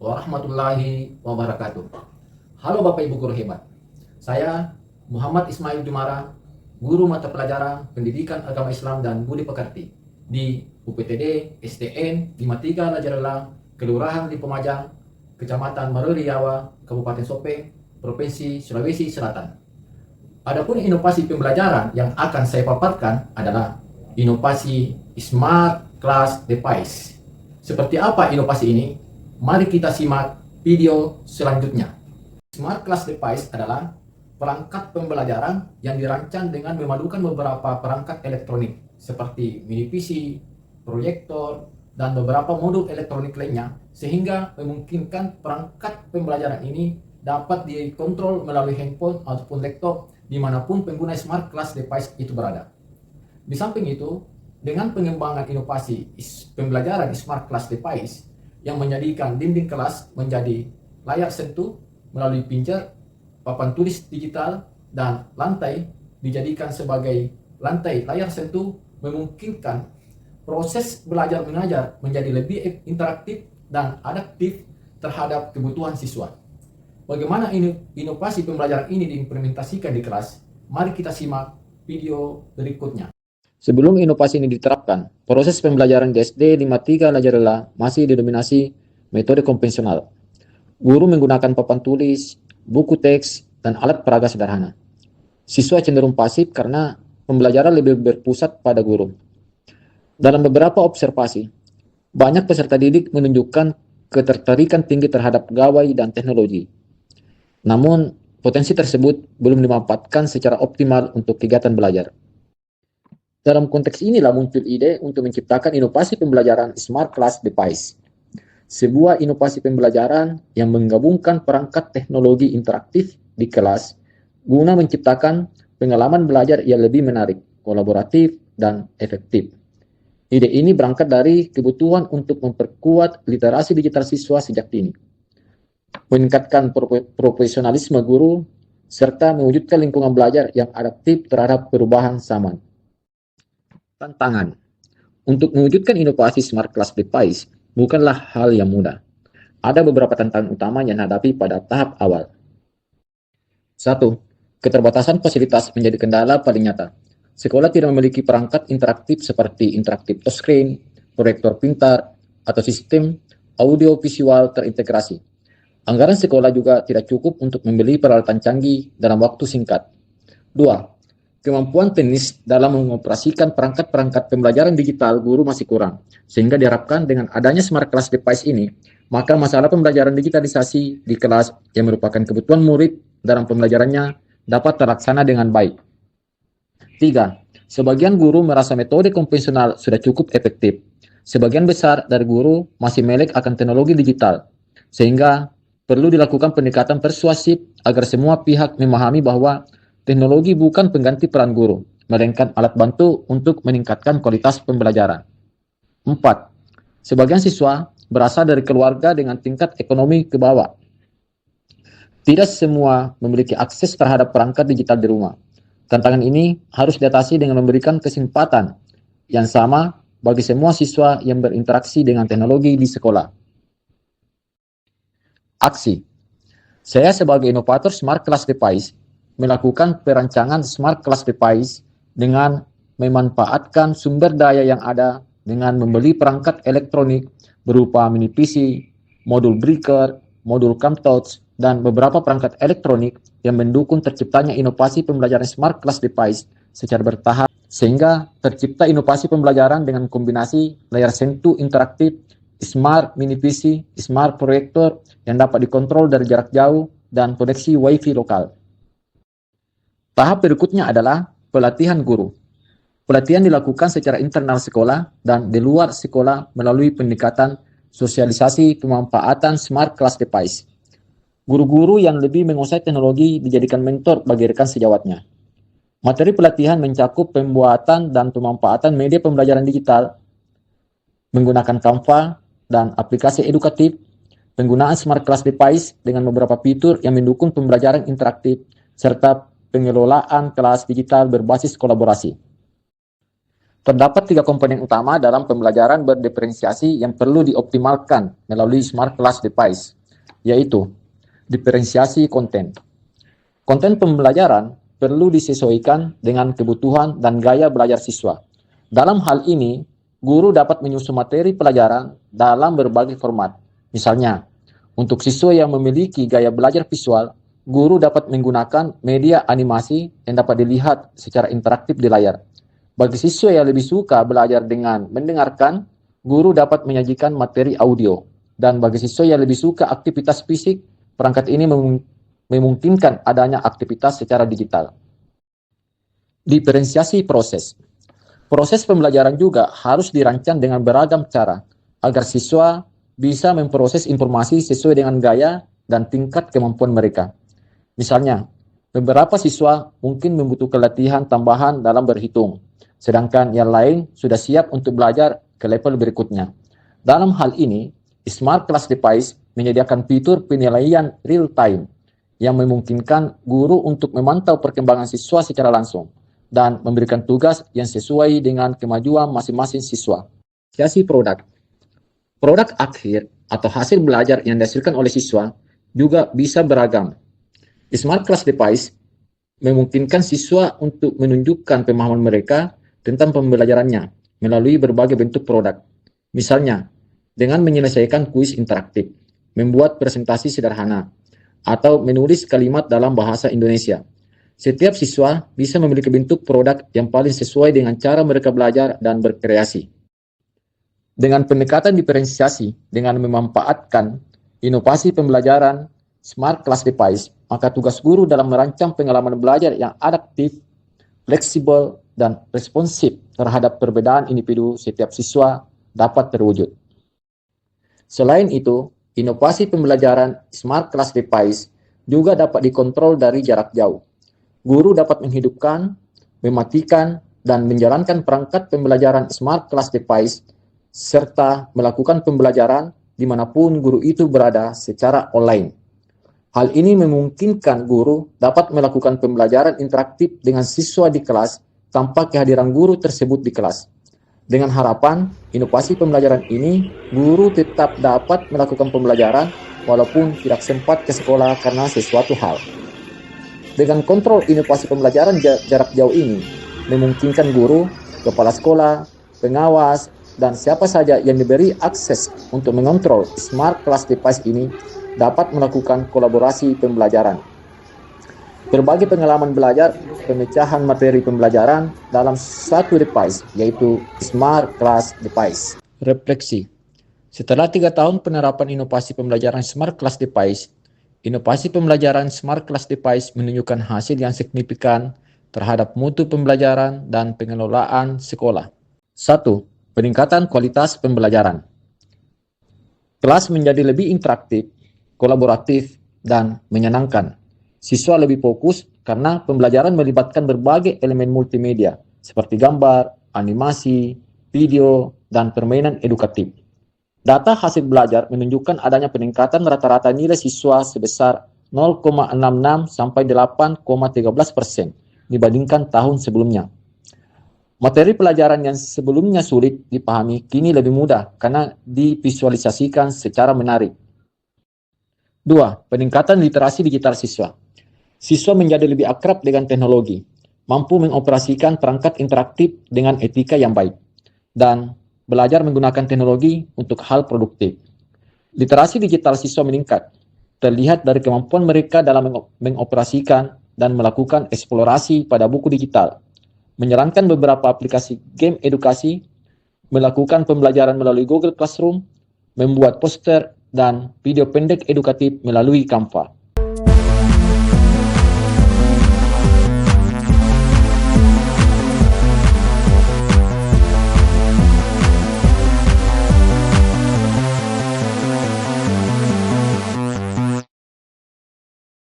warahmatullahi wabarakatuh. Halo Bapak Ibu guru hebat. Saya Muhammad Ismail Jumara, guru mata pelajaran Pendidikan Agama Islam dan Budi Pekerti di UPTD STN 53 Lajarela, Kelurahan Lipomajang, Kecamatan Maruriawa, Kabupaten Sopeng, Provinsi Sulawesi Selatan. Adapun inovasi pembelajaran yang akan saya paparkan adalah inovasi Smart Class Device. Seperti apa inovasi ini? Mari kita simak video selanjutnya. Smart Class Device adalah perangkat pembelajaran yang dirancang dengan memadukan beberapa perangkat elektronik seperti mini PC, proyektor, dan beberapa modul elektronik lainnya, sehingga memungkinkan perangkat pembelajaran ini dapat dikontrol melalui handphone ataupun laptop dimanapun pengguna Smart Class Device itu berada. Di samping itu, dengan pengembangan inovasi pembelajaran Smart Class Device yang menjadikan dinding kelas menjadi layar sentuh melalui pincer, papan tulis digital, dan lantai dijadikan sebagai lantai layar sentuh, memungkinkan proses belajar mengajar menjadi lebih interaktif dan adaptif terhadap kebutuhan siswa. Bagaimana inovasi pembelajaran ini diimplementasikan di kelas? Mari kita simak video berikutnya. Sebelum inovasi ini diterapkan, proses pembelajaran di SD 53 Lajarela masih didominasi metode konvensional. Guru menggunakan papan tulis, buku teks, dan alat peraga sederhana. Siswa cenderung pasif karena pembelajaran lebih berpusat pada guru. Dalam beberapa observasi, banyak peserta didik menunjukkan ketertarikan tinggi terhadap gawai dan teknologi. Namun, potensi tersebut belum dimanfaatkan secara optimal untuk kegiatan belajar. Dalam konteks inilah muncul ide untuk menciptakan inovasi pembelajaran Smart Class Device. Sebuah inovasi pembelajaran yang menggabungkan perangkat teknologi interaktif di kelas guna menciptakan pengalaman belajar yang lebih menarik, kolaboratif, dan efektif. Ide ini berangkat dari kebutuhan untuk memperkuat literasi digital siswa sejak dini, meningkatkan profesionalisme guru, serta mewujudkan lingkungan belajar yang adaptif terhadap perubahan zaman. Tantangan untuk mewujudkan inovasi Smart Class Device bukanlah hal yang mudah. Ada beberapa tantangan utama yang dihadapi pada tahap awal. 1. Keterbatasan fasilitas menjadi kendala paling nyata. Sekolah tidak memiliki perangkat interaktif seperti interaktif touchscreen, proyektor pintar, atau sistem audio visual terintegrasi. Anggaran sekolah juga tidak cukup untuk membeli peralatan canggih dalam waktu singkat. 2. Kemampuan teknis dalam mengoperasikan perangkat-perangkat pembelajaran digital guru masih kurang, sehingga diharapkan dengan adanya Smart Class Device ini, maka masalah pembelajaran digitalisasi di kelas yang merupakan kebutuhan murid dalam pembelajarannya dapat terlaksana dengan baik. 3. Sebagian guru merasa metode konvensional sudah cukup efektif. Sebagian besar dari guru masih melek akan teknologi digital, sehingga perlu dilakukan pendekatan persuasif agar semua pihak memahami bahwa teknologi bukan pengganti peran guru, melainkan alat bantu untuk meningkatkan kualitas pembelajaran. 4. Sebagian siswa berasal dari keluarga dengan tingkat ekonomi ke bawah. Tidak semua memiliki akses terhadap perangkat digital di rumah. Tantangan ini harus diatasi dengan memberikan kesempatan yang sama bagi semua siswa yang berinteraksi dengan teknologi di sekolah. Aksi. Saya sebagai inovator Smart Class Device melakukan perancangan Smart Class Device dengan memanfaatkan sumber daya yang ada dengan membeli perangkat elektronik berupa mini PC, modul breaker, modul CamTouch, dan beberapa perangkat elektronik yang mendukung terciptanya inovasi pembelajaran Smart Class Device secara bertahap, sehingga tercipta inovasi pembelajaran dengan kombinasi layar sentuh interaktif, Smart Mini PC, Smart Proyektor yang dapat dikontrol dari jarak jauh, dan koneksi Wi-Fi lokal. Tahap berikutnya adalah pelatihan guru. Pelatihan dilakukan secara internal sekolah dan di luar sekolah melalui pendekatan sosialisasi pemanfaatan Smart Class Device. Guru-guru yang lebih menguasai teknologi dijadikan mentor bagi rekan sejawatnya. Materi pelatihan mencakup pembuatan dan pemanfaatan media pembelajaran digital, menggunakan Canva dan aplikasi edukatif, penggunaan Smart Class Device dengan beberapa fitur yang mendukung pembelajaran interaktif, serta pengelolaan kelas digital berbasis kolaborasi. Terdapat 3 komponen utama dalam pembelajaran berdiferensiasi yang perlu dioptimalkan melalui Smart Class Device, yaitu diferensiasi konten. Konten pembelajaran perlu disesuaikan dengan kebutuhan dan gaya belajar siswa. Dalam hal ini, guru dapat menyusun materi pelajaran dalam berbagai format. Misalnya, untuk siswa yang memiliki gaya belajar visual, guru dapat menggunakan media animasi yang dapat dilihat secara interaktif di layar. Bagi siswa yang lebih suka belajar dengan mendengarkan, guru dapat menyajikan materi audio. Dan bagi siswa yang lebih suka aktivitas fisik, perangkat ini memungkinkan adanya aktivitas secara digital. Diferensiasi proses. Proses pembelajaran juga harus dirancang dengan beragam cara, agar siswa bisa memproses informasi sesuai dengan gaya dan tingkat kemampuan mereka. Misalnya, beberapa siswa mungkin membutuhkan latihan tambahan dalam berhitung, sedangkan yang lain sudah siap untuk belajar ke level berikutnya. Dalam hal ini, Smart Class Device menyediakan fitur penilaian real-time yang memungkinkan guru untuk memantau perkembangan siswa secara langsung dan memberikan tugas yang sesuai dengan kemajuan masing-masing siswa. Diferensiasi produk. Produk akhir atau hasil belajar yang dihasilkan oleh siswa juga bisa beragam. Smart Class Device memungkinkan siswa untuk menunjukkan pemahaman mereka tentang pembelajarannya melalui berbagai bentuk produk. Misalnya, dengan menyelesaikan kuis interaktif, membuat presentasi sederhana, atau menulis kalimat dalam bahasa Indonesia. Setiap siswa bisa memiliki bentuk produk yang paling sesuai dengan cara mereka belajar dan berkreasi. Dengan pendekatan diferensiasi, dengan memanfaatkan inovasi pembelajaran Smart Class Device, maka tugas guru dalam merancang pengalaman belajar yang adaptif, fleksibel, dan responsif terhadap perbedaan individu setiap siswa dapat terwujud. Selain itu, inovasi pembelajaran Smart Class Device juga dapat dikontrol dari jarak jauh. Guru dapat menghidupkan, mematikan, dan menjalankan perangkat pembelajaran Smart Class Device serta melakukan pembelajaran dimanapun guru itu berada secara online. Hal ini memungkinkan guru dapat melakukan pembelajaran interaktif dengan siswa di kelas tanpa kehadiran guru tersebut di kelas. Dengan harapan, inovasi pembelajaran ini, guru tetap dapat melakukan pembelajaran walaupun tidak sempat ke sekolah karena sesuatu hal. Dengan kontrol inovasi pembelajaran jarak jauh ini, memungkinkan guru, kepala sekolah, pengawas, dan siapa saja yang diberi akses untuk mengontrol Smart Class Device ini dapat melakukan kolaborasi pembelajaran. Berbagai pengalaman belajar pemecahan materi pembelajaran dalam satu device, yaitu Smart Class Device. Refleksi. Setelah 3 tahun penerapan inovasi pembelajaran Smart Class Device, inovasi pembelajaran Smart Class Device menunjukkan hasil yang signifikan terhadap mutu pembelajaran dan pengelolaan sekolah. 1. Peningkatan kualitas pembelajaran. Kelas menjadi lebih interaktif, kolaboratif, dan menyenangkan. Siswa lebih fokus karena pembelajaran melibatkan berbagai elemen multimedia seperti gambar, animasi, video, dan permainan edukatif. Data hasil belajar menunjukkan adanya peningkatan rata-rata nilai siswa sebesar 0,66 sampai 8,13% dibandingkan tahun sebelumnya. Materi pelajaran yang sebelumnya sulit dipahami kini lebih mudah karena divisualisasikan secara menarik. 2. Peningkatan literasi digital siswa. Siswa menjadi lebih akrab dengan teknologi, mampu mengoperasikan perangkat interaktif dengan etika yang baik, dan belajar menggunakan teknologi untuk hal produktif. Literasi digital siswa meningkat, terlihat dari kemampuan mereka dalam mengoperasikan dan melakukan eksplorasi pada buku digital, menjalankan beberapa aplikasi game edukasi, melakukan pembelajaran melalui Google Classroom, membuat poster dan video pendek edukatif melalui Canva.